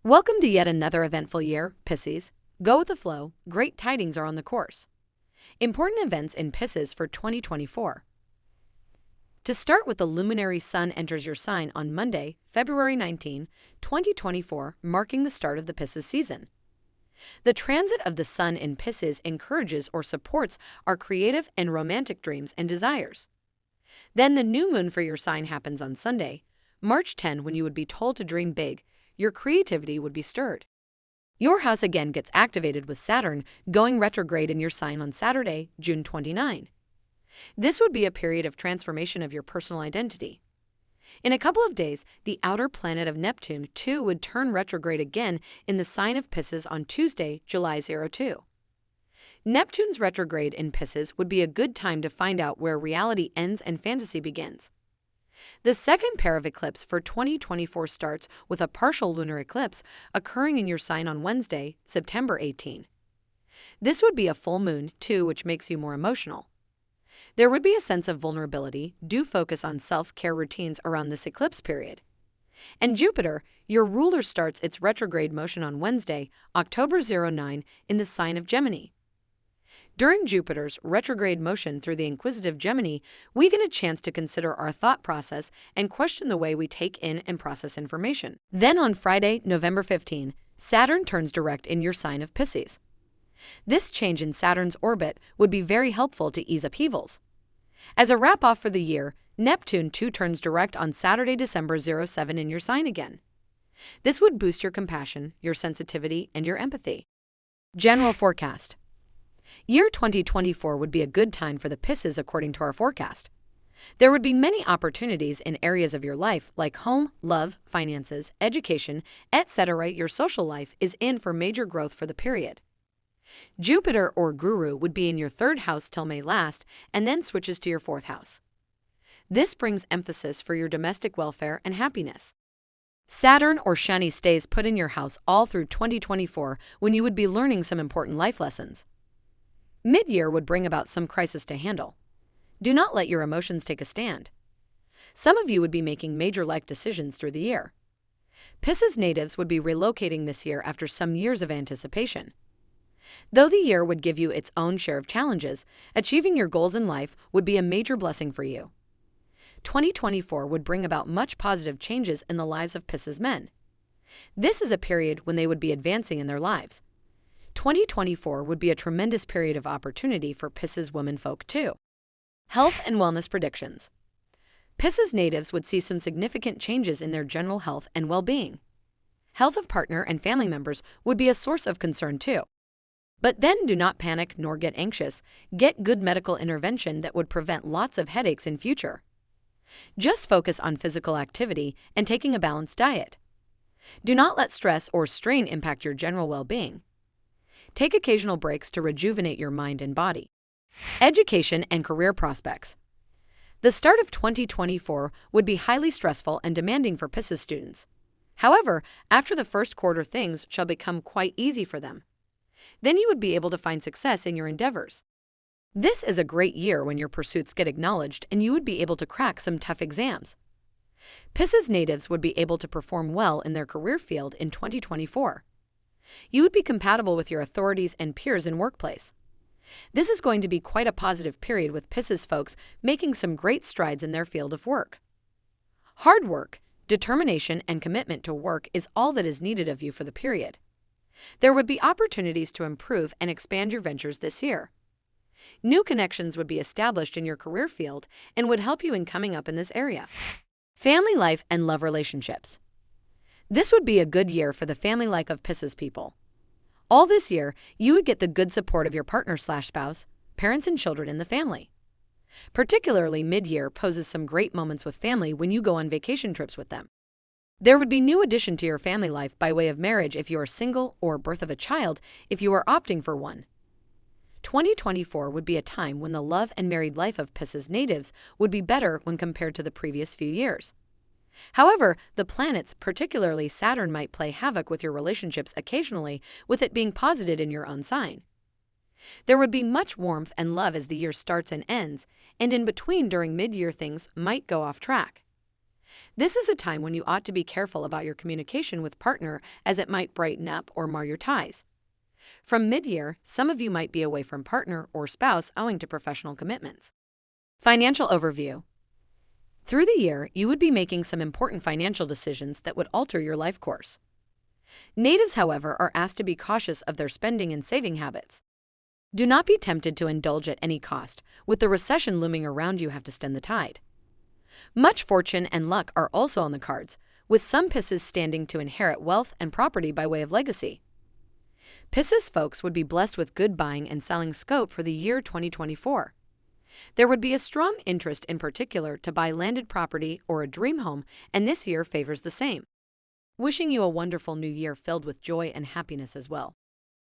Welcome to yet another eventful year, Pisces. Go with the flow, great tidings are on the course. Important events in Pisces for 2024. To start with, the luminary sun enters your sign on Monday, February 19, 2024, marking the start of the Pisces season. The transit of the sun in Pisces encourages or supports our creative and romantic dreams and desires. Then the new moon for your sign happens on Sunday, March 10, when you would be told to dream big. Your creativity would be stirred. Your house again gets activated with Saturn going retrograde in your sign on Saturday, June 29. This would be a period of transformation of your personal identity. In a couple of days, the outer planet of Neptune, too, would turn retrograde again in the sign of Pisces on Tuesday, July 02. Neptune's retrograde in Pisces would be a good time to find out where reality ends and fantasy begins. The second pair of eclipse for 2024 starts with a partial lunar eclipse occurring in your sign on Wednesday, September 18. This would be a full moon, too, which makes you more emotional. There would be a sense of vulnerability. Do focus on self-care routines around this eclipse period. And Jupiter, your ruler, starts its retrograde motion on Wednesday, October 09, in the sign of Gemini. During Jupiter's retrograde motion through the inquisitive Gemini, we get a chance to consider our thought process and question the way we take in and process information. Then on Friday, November 15, Saturn turns direct in your sign of Pisces. This change in Saturn's orbit would be very helpful to ease upheavals. As a wrap-off for the year, Neptune too turns direct on Saturday, December 07 in your sign again. This would boost your compassion, your sensitivity, and your empathy. General forecast. Year 2024 would be a good time for the Pisces according to our forecast. There would be many opportunities in areas of your life like home, love, finances, education, etc. Your social life is in for major growth for the period. Jupiter or Guru would be in your third house till May last and then switches to your fourth house. This brings emphasis for your domestic welfare and happiness. Saturn or Shani stays put in your house all through 2024 when you would be learning some important life lessons. Mid-year would bring about some crisis to handle. Do not let your emotions take a stand. Some of you would be making major life decisions through the year. Pisces natives would be relocating this year after some years of anticipation. Though the year would give you its own share of challenges, achieving your goals in life would be a major blessing for you. 2024 would bring about much positive changes in the lives of Pisces men. This is a period when they would be advancing in their lives. 2024 would be a tremendous period of opportunity for Pisces womenfolk too. Health and wellness predictions. Pisces natives would see some significant changes in their general health and well-being. Health of partner and family members would be a source of concern too. But then do not panic nor get anxious. Get good medical intervention that would prevent lots of headaches in future. Just focus on physical activity and taking a balanced diet. Do not let stress or strain impact your general well-being. Take occasional breaks to rejuvenate your mind and body. Education and career prospects. The start of 2024 would be highly stressful and demanding for Pisces students. However, after the first quarter, things shall become quite easy for them. Then you would be able to find success in your endeavors. This is a great year when your pursuits get acknowledged and you would be able to crack some tough exams. Pisces natives would be able to perform well in their career field in 2024. You would be compatible with your authorities and peers in workplace. This is going to be quite a positive period with Pisces folks making some great strides in their field of work. Hard work, determination, and commitment to work is all that is needed of you for the period. There would be opportunities to improve and expand your ventures this year. New connections would be established in your career field and would help you in coming up in this area. Family life and love relationships. This would be a good year for the family life of Pisces people. All this year, you would get the good support of your partner/spouse, parents, and children in the family. Particularly mid-year poses some great moments with family when you go on vacation trips with them. There would be new addition to your family life by way of marriage if you are single or birth of a child if you are opting for one. 2024 would be a time when the love and married life of Pisces natives would be better when compared to the previous few years. However, the planets, particularly Saturn, might play havoc with your relationships occasionally, with it being posited in your own sign. There would be much warmth and love as the year starts and ends, and in between during mid-year things might go off track. This is a time when you ought to be careful about your communication with partner, as it might brighten up or mar your ties. From mid-year, some of you might be away from partner or spouse owing to professional commitments. Financial overview. Through the year, you would be making some important financial decisions that would alter your life course. Natives, however, are asked to be cautious of their spending and saving habits. Do not be tempted to indulge at any cost. With the recession looming around, you have to stem the tide. Much fortune and luck are also on the cards, with some Pisces standing to inherit wealth and property by way of legacy. Pisces folks would be blessed with good buying and selling scope for the year 2024. There would be a strong interest in particular to buy landed property or a dream home, and this year favors the same. Wishing you a wonderful new year filled with joy and happiness as well.